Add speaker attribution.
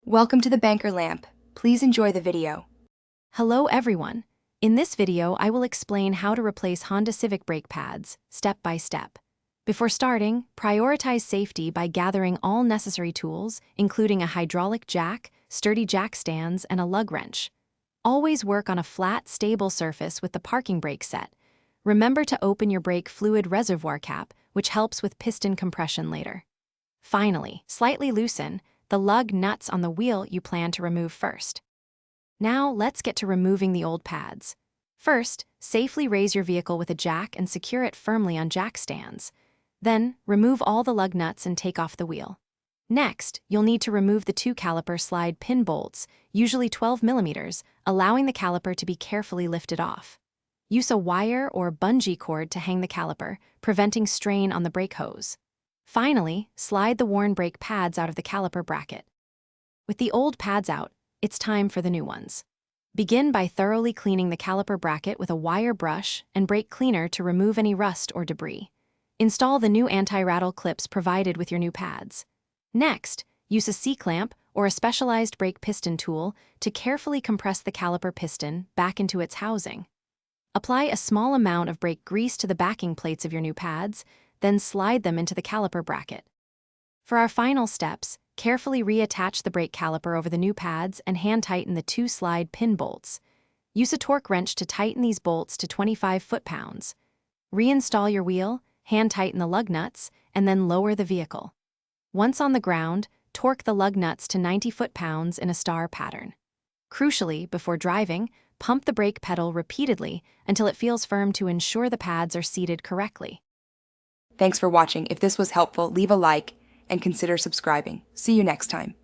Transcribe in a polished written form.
Speaker 1: Welcome to the Banker Lamp. Please enjoy the video.
Speaker 2: Hello everyone. In this video, I will explain how to replace Honda Civic brake pads, step by step. Before starting, prioritize safety by gathering all necessary tools, including a hydraulic jack, sturdy jack stands, and a lug wrench. Always work on a flat, stable surface with the parking brake set. Remember to open your brake fluid reservoir cap, which helps with piston compression later. Finally, slightly loosen the lug nuts on the wheel you plan to remove first. Now let's get to removing the old pads. First, safely raise your vehicle with a jack and secure it firmly on jack stands. Then, remove all the lug nuts and take off the wheel. Next, you'll need to remove the two caliper slide pin bolts, usually 12 millimeters, allowing the caliper to be carefully lifted off. Use a wire or bungee cord to hang the caliper, preventing strain on the brake hose. Finally, slide the worn brake pads out of the caliper bracket. With the old pads out, it's time for the new ones. Begin by thoroughly cleaning the caliper bracket with a wire brush and brake cleaner to remove any rust or debris. Install the new anti-rattle clips provided with your new pads. Next, use a C-clamp or a specialized brake piston tool to carefully compress the caliper piston back into its housing. Apply a small amount of brake grease to the backing plates of your new pads, then slide them into the caliper bracket. For our final steps, carefully reattach the brake caliper over the new pads and hand tighten the two slide pin bolts. Use a torque wrench to tighten these bolts to 25 foot-pounds. Reinstall your wheel, hand tighten the lug nuts, and then lower the vehicle. Once on the ground, torque the lug nuts to 90 foot-pounds in a star pattern. Crucially, before driving, pump the brake pedal repeatedly until it feels firm to ensure the pads are seated correctly.
Speaker 1: Thanks for watching. If this was helpful, leave a like and consider subscribing. See you next time.